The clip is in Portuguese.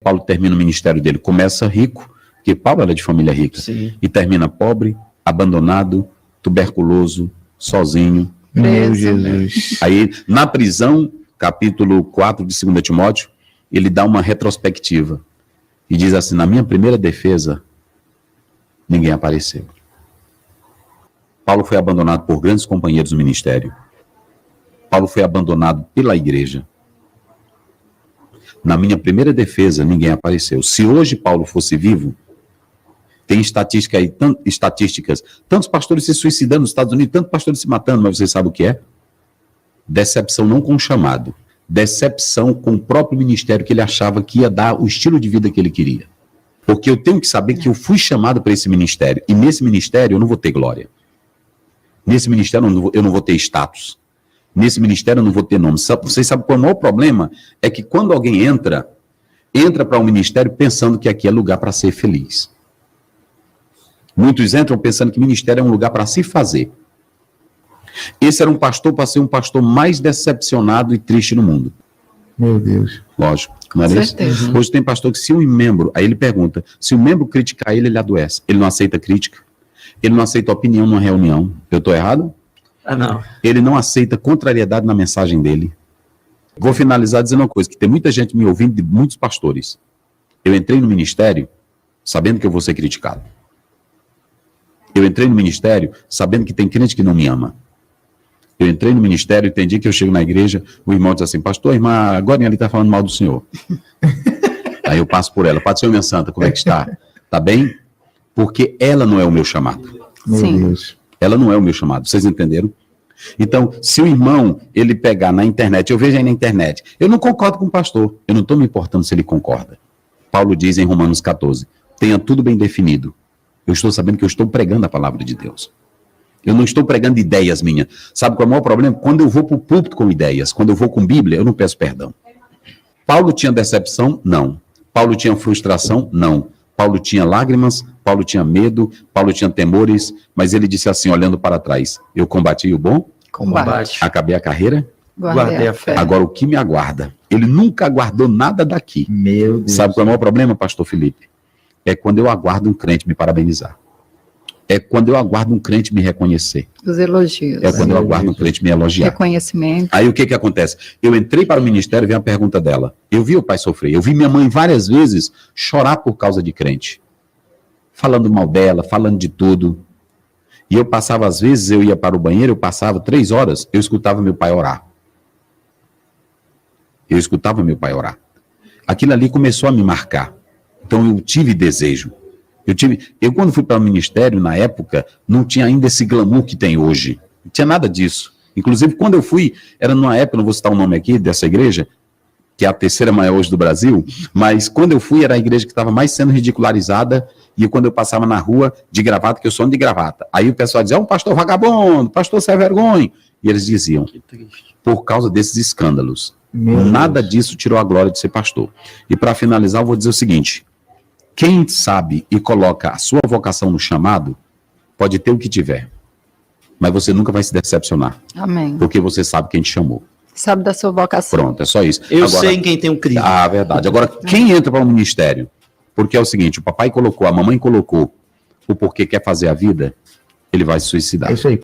Paulo termina o ministério dele, começa rico, porque Paulo era de família rica, Sim. e termina pobre, abandonado, tuberculoso, sozinho. Meu Jesus. Aí, na prisão, capítulo 4 de 2 Timóteo, ele dá uma retrospectiva e diz assim: na minha primeira defesa, ninguém apareceu. Paulo foi abandonado por grandes companheiros do ministério. Paulo foi abandonado pela igreja. Na minha primeira defesa, ninguém apareceu. Se hoje Paulo fosse vivo, tem estatística aí, estatísticas, tantos pastores se suicidando nos Estados Unidos, tantos pastores se matando, mas você sabe o que é? Decepção não com o chamado, decepção com o próprio ministério que ele achava que ia dar o estilo de vida que ele queria. Porque eu tenho que saber que eu fui chamado para esse ministério, e nesse ministério eu não vou ter glória. Nesse ministério eu não vou ter status. Nesse ministério eu não vou ter nome. Vocês sabem qual é o maior problema? É que quando alguém entra para um ministério pensando que aqui é lugar para ser feliz. Muitos entram pensando que ministério é um lugar para se fazer. Esse era um pastor para ser um pastor mais decepcionado e triste no mundo. Meu Deus. Lógico, não é isso? Hoje tem pastor que se um membro, aí ele pergunta, se o membro criticar ele, ele adoece. Ele não aceita crítica, ele não aceita opinião numa reunião. Eu estou errado? Ah, não. Ele não aceita contrariedade na mensagem dele. Vou finalizar dizendo uma coisa, que tem muita gente me ouvindo, de muitos pastores. Eu entrei no ministério sabendo que eu vou ser criticado. Eu entrei no ministério sabendo que tem crente que não me ama. Eu entrei no ministério e tem dia que eu chego na igreja, o irmão diz assim: pastor, irmã, agora ele está falando mal do senhor. Aí eu passo por ela: Padre, senhor, minha santa, como é que está? Está bem? Porque ela não é o meu chamado. Meu Deus. Ela não é o meu chamado, vocês entenderam? Então, se o irmão, ele pegar na internet, eu vejo aí na internet, eu não concordo com o pastor, eu não estou me importando se ele concorda. Paulo diz em Romanos 14, tenha tudo bem definido. Eu estou sabendo que eu estou pregando a palavra de Deus. Eu não estou pregando ideias minhas. Sabe qual é o maior problema? Quando eu vou para o púlpito com ideias, quando eu vou com Bíblia, eu não peço perdão. Paulo tinha decepção? Não. Paulo tinha frustração? Não. Paulo tinha lágrimas, Paulo tinha medo, Paulo tinha temores, mas ele disse assim, olhando para trás: eu combati o bom, Combate. acabei a carreira, Guardei a fé. agora o que me aguarda? Ele nunca aguardou nada daqui. Meu Deus. Sabe qual é o maior problema, pastor Felipe? É quando eu aguardo um crente me parabenizar. É quando eu aguardo um crente me reconhecer. Os elogios. É quando eu aguardo um crente me elogiar. Reconhecimento. Aí o que acontece? Eu entrei para o ministério e veio a pergunta dela. Eu vi o pai sofrer. Eu vi minha mãe várias vezes chorar por causa de crente. Falando mal dela, falando de tudo. E eu passava, às vezes, eu ia para o banheiro, eu passava 3 horas, eu escutava meu pai orar. Eu escutava meu pai orar. Aquilo ali começou a me marcar. Então eu tive desejo. Eu quando fui para o ministério, na época, não tinha ainda esse glamour que tem hoje. Não tinha nada disso. Inclusive, quando eu fui, era numa época, não vou citar o nome aqui dessa igreja, que é a terceira maior hoje do Brasil, mas quando eu fui, era a igreja que estava mais sendo ridicularizada, e quando eu passava na rua de gravata, que eu sou de gravata, aí o pessoal dizia: um pastor vagabundo, pastor sem vergonha. E eles diziam, por causa desses escândalos. Nada disso tirou a glória de ser pastor. E para finalizar, eu vou dizer o seguinte: quem sabe e coloca a sua vocação no chamado, pode ter o que tiver, mas você nunca vai se decepcionar. Amém. Porque você sabe quem te chamou. Sabe da sua vocação. Pronto, é só isso. Eu sei em quem tem um Cristo. Ah, verdade. Agora, quem entra para o ministério, porque é o seguinte, o papai colocou, a mamãe colocou, o porquê quer fazer a vida, ele vai se suicidar. É isso aí.